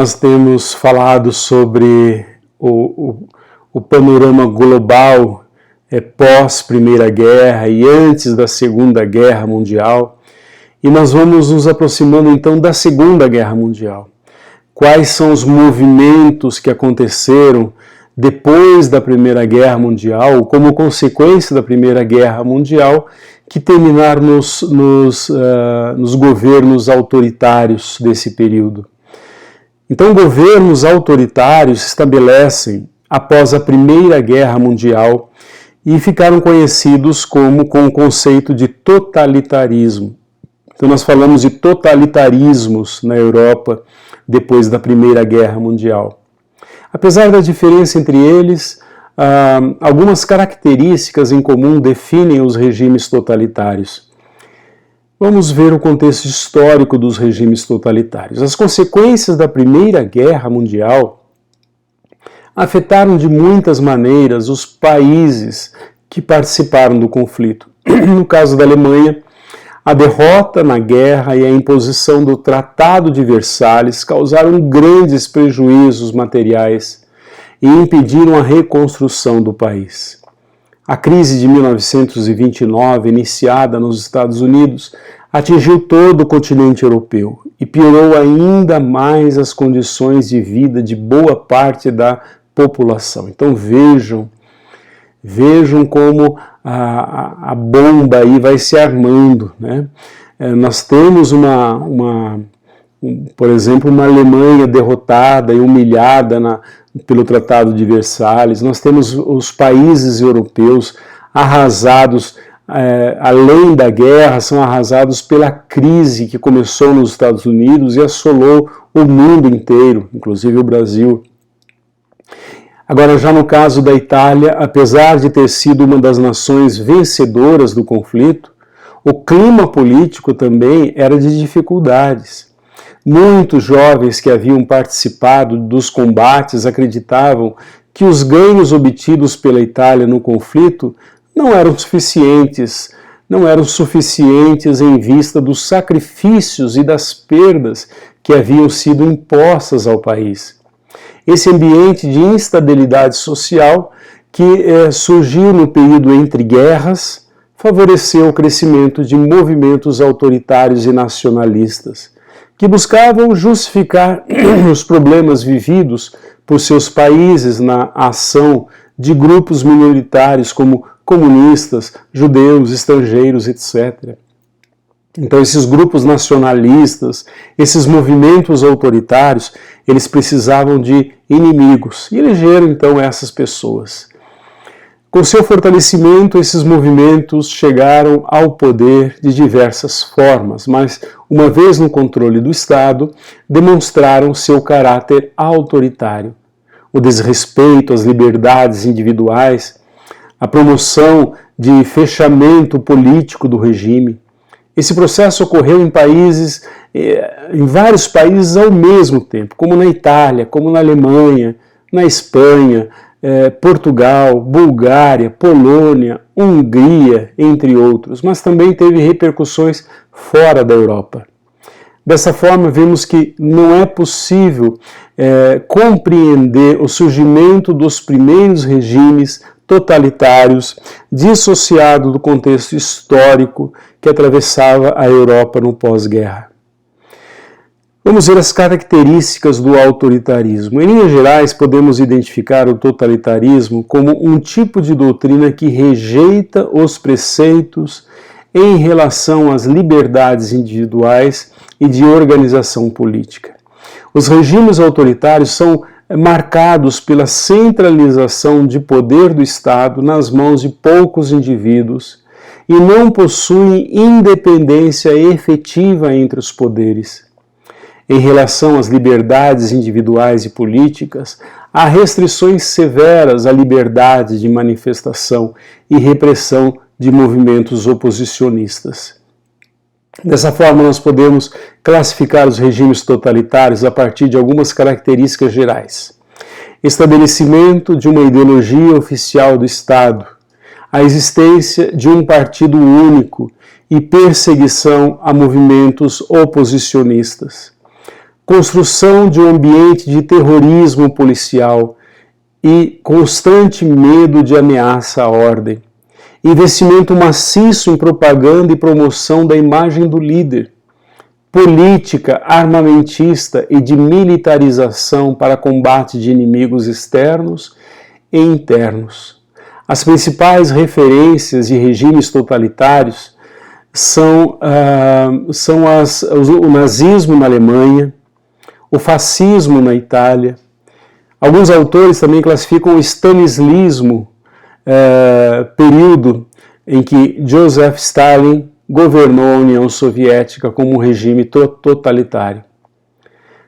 nós temos falado sobre o panorama global pós-Primeira Guerra e antes da Segunda Guerra Mundial, e nós vamos nos aproximando então da Segunda Guerra Mundial. Quais são os movimentos que aconteceram depois da Primeira Guerra Mundial, como consequência da Primeira Guerra Mundial, que terminaram nos governos autoritários desse período. Então, governos autoritários se estabelecem após a Primeira Guerra Mundial e ficaram conhecidos com o conceito de totalitarismo. Então, nós falamos de totalitarismos na Europa depois da Primeira Guerra Mundial. Apesar da diferença entre eles, algumas características em comum definem os regimes totalitários. Vamos ver o contexto histórico dos regimes totalitários. As consequências da Primeira Guerra Mundial afetaram de muitas maneiras os países que participaram do conflito. No caso da Alemanha, a derrota na guerra e a imposição do Tratado de Versalhes causaram grandes prejuízos materiais e impediram a reconstrução do país. A crise de 1929, iniciada nos Estados Unidos, atingiu todo o continente europeu e piorou ainda mais as condições de vida de boa parte da população. Então vejam como a bomba aí vai se armando, né? Nós temos por exemplo, uma Alemanha derrotada e humilhada pelo Tratado de Versalhes. Nós temos os países europeus arrasados, além da guerra, são arrasados pela crise que começou nos Estados Unidos e assolou o mundo inteiro, inclusive o Brasil. Agora, já no caso da Itália, apesar de ter sido uma das nações vencedoras do conflito, o clima político também era de dificuldades. Muitos jovens que haviam participado dos combates acreditavam que os ganhos obtidos pela Itália no conflito não eram suficientes em vista dos sacrifícios e das perdas que haviam sido impostas ao país. Esse ambiente de instabilidade social que surgiu no período entre guerras favoreceu o crescimento de movimentos autoritários e nacionalistas, que buscavam justificar os problemas vividos por seus países na ação de grupos minoritários como comunistas, judeus, estrangeiros, etc. Então esses grupos nacionalistas, esses movimentos autoritários, eles precisavam de inimigos e elegeram então essas pessoas. Com seu fortalecimento, esses movimentos chegaram ao poder de diversas formas, mas, uma vez no controle do Estado, demonstraram seu caráter autoritário. O desrespeito às liberdades individuais, a promoção de fechamento político do regime. Esse processo ocorreu em vários países ao mesmo tempo, como na Itália, como na Alemanha, na Espanha, Portugal, Bulgária, Polônia, Hungria, entre outros, mas também teve repercussões fora da Europa. Dessa forma, vemos que não é possível compreender o surgimento dos primeiros regimes totalitários dissociado do contexto histórico que atravessava a Europa no pós-guerra. Vamos ver as características do autoritarismo. Em linhas gerais, podemos identificar o totalitarismo como um tipo de doutrina que rejeita os preceitos em relação às liberdades individuais e de organização política. Os regimes autoritários são marcados pela centralização de poder do Estado nas mãos de poucos indivíduos e não possuem independência efetiva entre os poderes. Em relação às liberdades individuais e políticas, há restrições severas à liberdade de manifestação e repressão de movimentos oposicionistas. Dessa forma, nós podemos classificar os regimes totalitários a partir de algumas características gerais. Estabelecimento de uma ideologia oficial do Estado, a existência de um partido único e perseguição a movimentos oposicionistas. construção de um ambiente de terrorismo policial e constante medo de ameaça à ordem, investimento maciço em propaganda e promoção da imagem do líder, política armamentista e de militarização para combate de inimigos externos e internos. As principais referências de regimes totalitários são o nazismo na Alemanha, o fascismo na Itália. Alguns autores também classificam o stalinismo, período em que Joseph Stalin governou a União Soviética como um regime totalitário.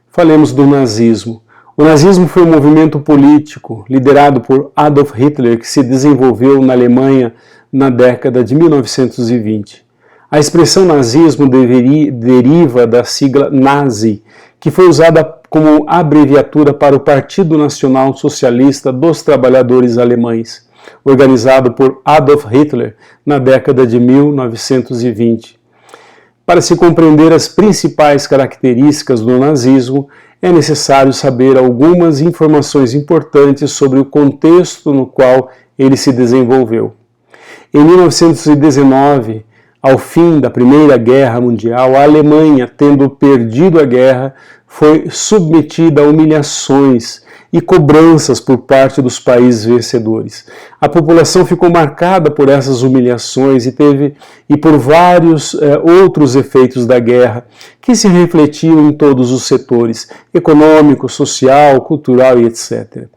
Falemos do nazismo. O nazismo foi um movimento político liderado por Adolf Hitler que se desenvolveu na Alemanha na década de 1920. A expressão nazismo deriva da sigla Nazi, que foi usada como abreviatura para o Partido Nacional Socialista dos Trabalhadores Alemães, organizado por Adolf Hitler na década de 1920. Para se compreender as principais características do nazismo, é necessário saber algumas informações importantes sobre o contexto no qual ele se desenvolveu. Em 1919, ao fim da Primeira Guerra Mundial, a Alemanha, tendo perdido a guerra, foi submetida a humilhações e cobranças por parte dos países vencedores. A população ficou marcada por essas humilhações e por vários outros efeitos da guerra, que se refletiam em todos os setores, econômico, social, cultural e etc.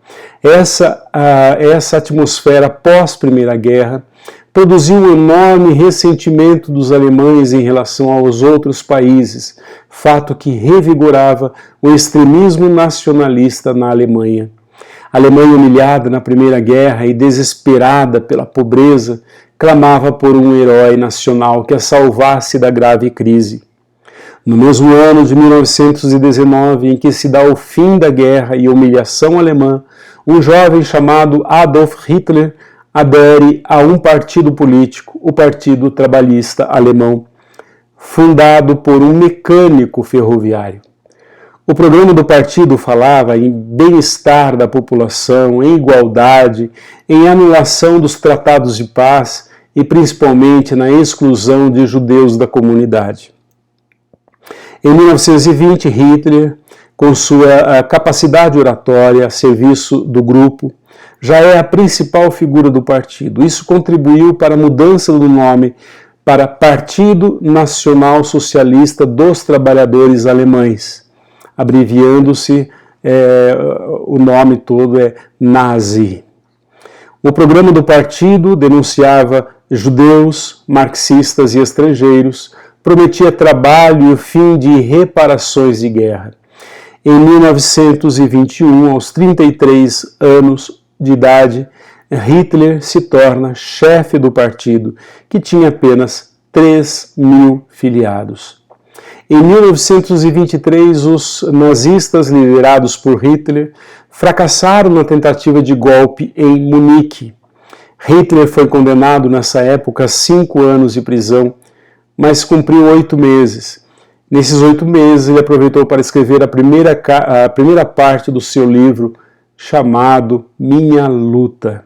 Essa atmosfera pós-Primeira Guerra produziu um enorme ressentimento dos alemães em relação aos outros países, fato que revigorava o extremismo nacionalista na Alemanha. A Alemanha, humilhada na Primeira Guerra e desesperada pela pobreza, clamava por um herói nacional que a salvasse da grave crise. No mesmo ano de 1919, em que se dá o fim da guerra e a humilhação alemã, um jovem chamado Adolf Hitler adere a um partido político, o Partido Trabalhista Alemão, fundado por um mecânico ferroviário. O programa do partido falava em bem-estar da população, em igualdade, em anulação dos tratados de paz e principalmente na exclusão de judeus da comunidade. Em 1920, Hitler, com sua capacidade oratória a serviço do grupo, já é a principal figura do partido. Isso contribuiu para a mudança do nome para Partido Nacional Socialista dos Trabalhadores Alemães. Abreviando-se, o nome todo é Nazi. O programa do partido denunciava judeus, marxistas e estrangeiros, prometia trabalho e o fim de reparações de guerra. Em 1921, aos 33 anos de idade, Hitler se torna chefe do partido, que tinha apenas 3.000 filiados. Em 1923, os nazistas liderados por Hitler fracassaram na tentativa de golpe em Munique. Hitler foi condenado nessa época a 5 anos de prisão, mas cumpriu 8 meses. Nesses 8 meses, ele aproveitou para escrever a primeira parte do seu livro, chamado Minha Luta.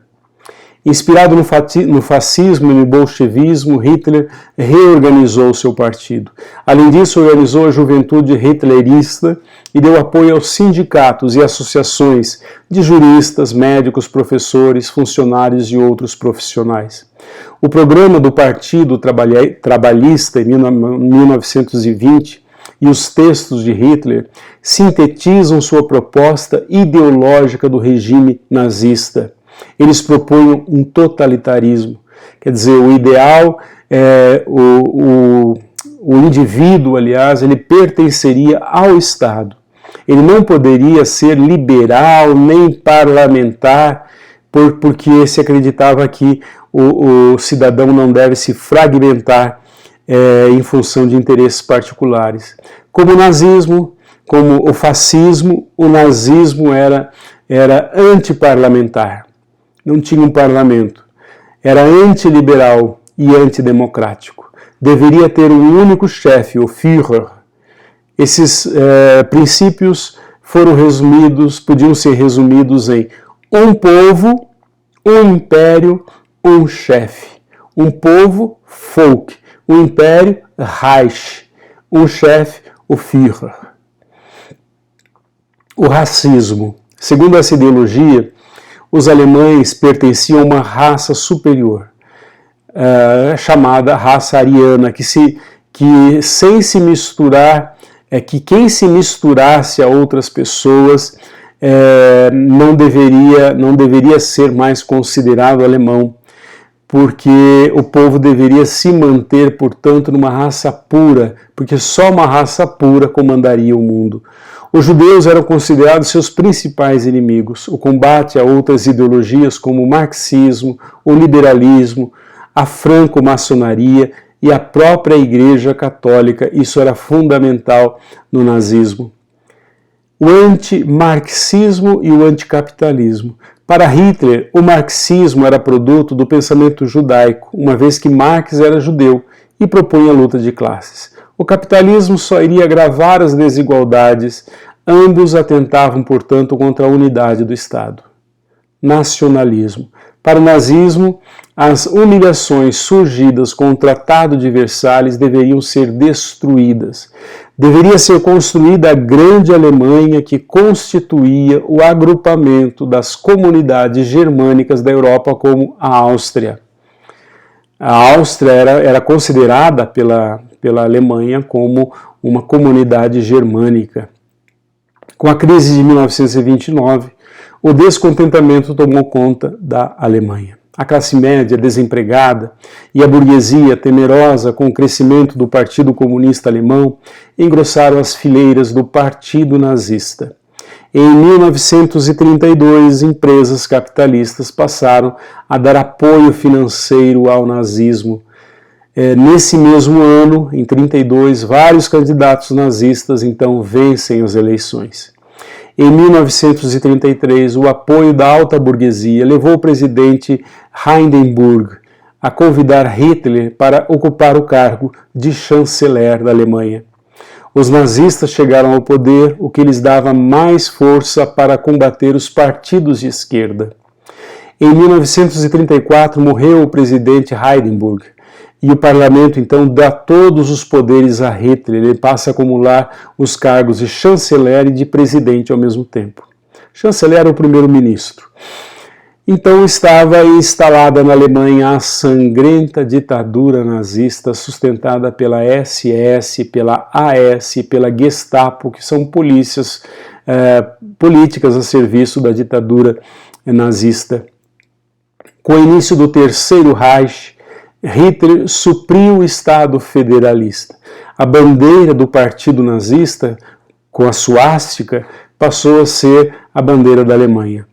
Inspirado no fascismo e no bolchevismo, Hitler reorganizou seu partido. Além disso, organizou a juventude hitlerista e deu apoio aos sindicatos e associações de juristas, médicos, professores, funcionários e outros profissionais. O programa do Partido Trabalhista, em 1920, e os textos de Hitler sintetizam sua proposta ideológica do regime nazista. Eles propunham um totalitarismo, quer dizer, o ideal, o indivíduo, aliás, ele pertenceria ao Estado. Ele não poderia ser liberal nem parlamentar, porque se acreditava que o cidadão não deve se fragmentar em função de interesses particulares. Como o nazismo, como o fascismo, o nazismo era antiparlamentar, não tinha um parlamento, era antiliberal e antidemocrático. Deveria ter um único chefe, o Führer. Esses princípios podiam ser resumidos em um povo, um império, um chefe. Um povo, Volk. Um império, Reich. Um chefe, o Führer. O racismo. Segundo essa ideologia, os alemães pertenciam a uma raça superior, chamada raça ariana, que sem se misturar, que quem se misturasse a outras pessoas não deveria ser mais considerado alemão, porque o povo deveria se manter, portanto, numa raça pura, porque só uma raça pura comandaria o mundo. Os judeus eram considerados seus principais inimigos. O combate a outras ideologias como o marxismo, o liberalismo, a franco-maçonaria e a própria Igreja Católica, isso era fundamental no nazismo. O antimarxismo e o anticapitalismo. Para Hitler, o marxismo era produto do pensamento judaico, uma vez que Marx era judeu e propunha a luta de classes. O capitalismo só iria agravar as desigualdades, ambos atentavam, portanto, contra a unidade do Estado. Nacionalismo. Para o nazismo, as humilhações surgidas com o Tratado de Versalhes deveriam ser destruídas. Deveria ser construída a grande Alemanha que constituía o agrupamento das comunidades germânicas da Europa, como a Áustria. A Áustria era considerada pela Alemanha como uma comunidade germânica. Com a crise de 1929, o descontentamento tomou conta da Alemanha. A classe média desempregada e a burguesia, temerosa com o crescimento do Partido Comunista Alemão, engrossaram as fileiras do Partido Nazista. Em 1932, empresas capitalistas passaram a dar apoio financeiro ao nazismo. Nesse mesmo ano, em 1932, vários candidatos nazistas então vencem as eleições. Em 1933, o apoio da alta burguesia levou o presidente Hindenburg a convidar Hitler para ocupar o cargo de chanceler da Alemanha. Os nazistas chegaram ao poder, o que lhes dava mais força para combater os partidos de esquerda. Em 1934, morreu o presidente Hindenburg. E o parlamento, então, dá todos os poderes a Hitler. Ele passa a acumular os cargos de chanceler e de presidente ao mesmo tempo. Chanceler era o primeiro-ministro. Então estava instalada na Alemanha a sangrenta ditadura nazista sustentada pela SS, pela AS, pela Gestapo, que são políticas a serviço da ditadura nazista. Com o início do Terceiro Reich, Hitler supriu o Estado federalista. A bandeira do partido nazista, com a suástica, passou a ser a bandeira da Alemanha.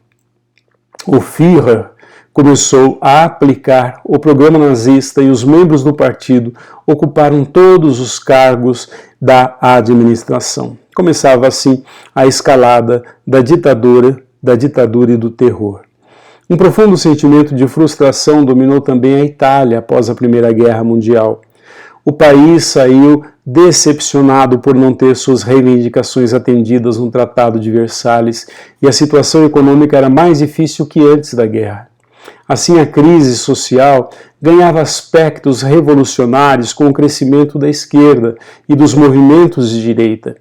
O Führer começou a aplicar o programa nazista e os membros do partido ocuparam todos os cargos da administração. Começava assim a escalada da ditadura e do terror. Um profundo sentimento de frustração dominou também a Itália após a Primeira Guerra Mundial. O país saiu decepcionado por não ter suas reivindicações atendidas no Tratado de Versalhes e a situação econômica era mais difícil que antes da guerra. Assim, a crise social ganhava aspectos revolucionários com o crescimento da esquerda e dos movimentos de direita.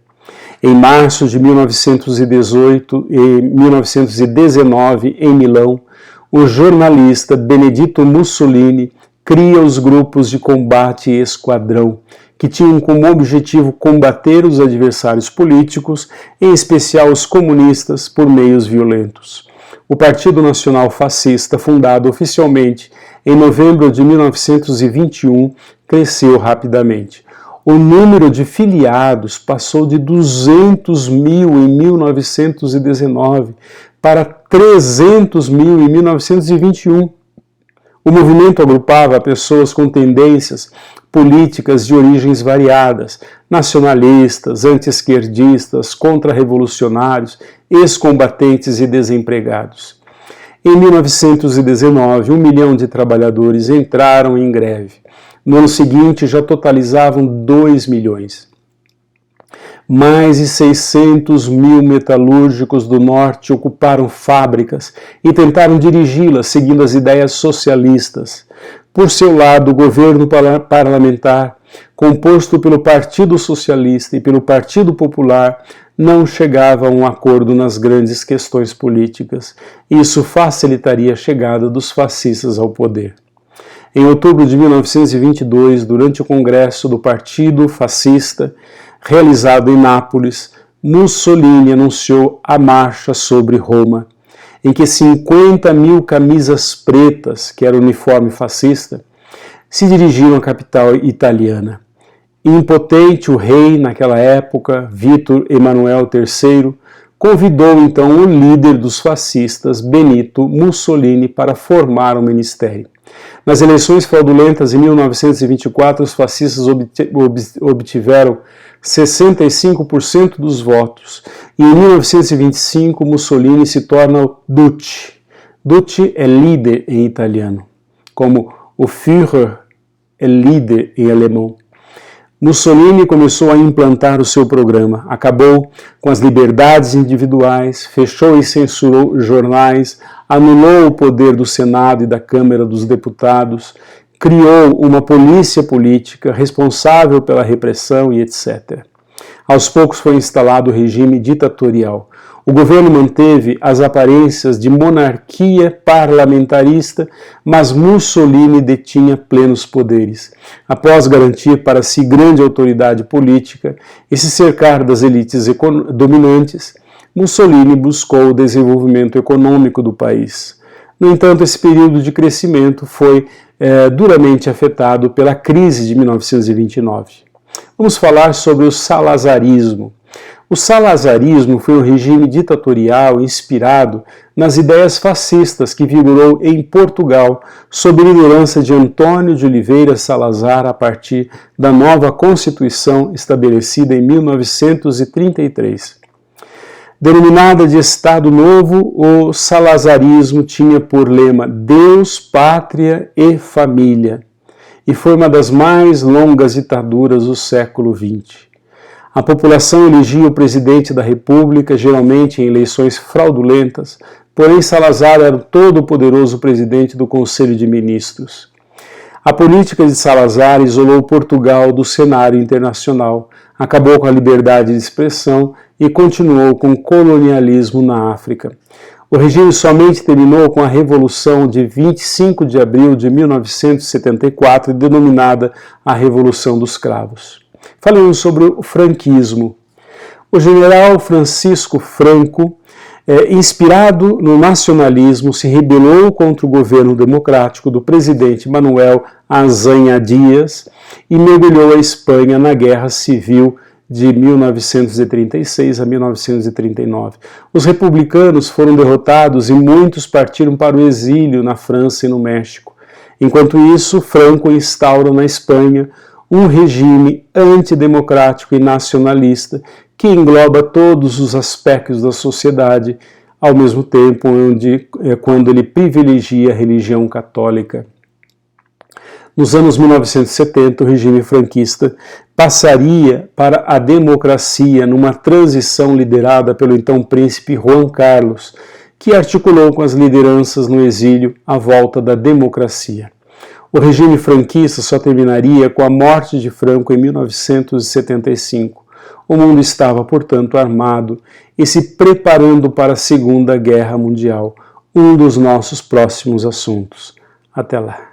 Em março de 1918 e 1919, em Milão, o jornalista Benedetto Mussolini cria os grupos de combate esquadrão, que tinham como objetivo combater os adversários políticos, em especial os comunistas, por meios violentos. O Partido Nacional Fascista, fundado oficialmente em novembro de 1921, cresceu rapidamente. O número de filiados passou de 200 mil em 1919 para 300 mil em 1921. O movimento agrupava pessoas com tendências políticas de origens variadas, nacionalistas, anti-esquerdistas, contra-revolucionários, ex-combatentes e desempregados. Em 1919, 1 milhão de trabalhadores entraram em greve. No ano seguinte, já totalizavam 2 milhões. Mais de 600 mil metalúrgicos do norte ocuparam fábricas e tentaram dirigi-las seguindo as ideias socialistas. Por seu lado, o governo parlamentar, composto pelo Partido Socialista e pelo Partido Popular, não chegava a um acordo nas grandes questões políticas. Isso facilitaria a chegada dos fascistas ao poder. Em outubro de 1922, durante o congresso do Partido Fascista, realizado em Nápoles, Mussolini anunciou a Marcha sobre Roma, em que 50 mil camisas pretas, que era o uniforme fascista, se dirigiam à capital italiana. Impotente, o rei, naquela época, Vítor Emanuel III, convidou então o líder dos fascistas, Benito Mussolini, para formar o ministério. Nas eleições fraudulentas em 1924, os fascistas obtiveram 65% dos votos e em 1925 Mussolini se torna o Duce. Duce é líder em italiano, como o Führer é líder em alemão. Mussolini começou a implantar o seu programa, acabou com as liberdades individuais, fechou e censurou jornais, anulou o poder do Senado e da Câmara dos Deputados, criou uma polícia política responsável pela repressão e etc. Aos poucos foi instalado o regime ditatorial. O governo manteve as aparências de monarquia parlamentarista, mas Mussolini detinha plenos poderes. Após garantir para si grande autoridade política e se cercar das elites dominantes, Mussolini buscou o desenvolvimento econômico do país. No entanto, esse período de crescimento foi duramente afetado pela crise de 1929. Vamos falar sobre o salazarismo. O salazarismo foi um regime ditatorial inspirado nas ideias fascistas que vigorou em Portugal sob liderança de Antônio de Oliveira Salazar a partir da nova Constituição estabelecida em 1933. Denominada de Estado Novo, o salazarismo tinha por lema Deus, Pátria e Família e foi uma das mais longas ditaduras do século XX. A população elegia o presidente da República, geralmente em eleições fraudulentas, porém Salazar era o todo-poderoso presidente do Conselho de Ministros. A política de Salazar isolou Portugal do cenário internacional, acabou com a liberdade de expressão e continuou com o colonialismo na África. O regime somente terminou com a Revolução de 25 de abril de 1974, denominada a Revolução dos Cravos. Falamos sobre o franquismo. O general Francisco Franco, inspirado no nacionalismo, se rebelou contra o governo democrático do presidente Manuel Azaña Díaz e mergulhou a Espanha na Guerra Civil de 1936 a 1939. Os republicanos foram derrotados e muitos partiram para o exílio na França e no México. Enquanto isso, Franco instaura na Espanha um regime antidemocrático e nacionalista que engloba todos os aspectos da sociedade, ao mesmo tempo quando ele privilegia a religião católica. Nos anos 1970, o regime franquista passaria para a democracia numa transição liderada pelo então príncipe Juan Carlos, que articulou com as lideranças no exílio a volta da democracia. O regime franquista só terminaria com a morte de Franco em 1975. O mundo estava, portanto, armado e se preparando para a Segunda Guerra Mundial, um dos nossos próximos assuntos. Até lá.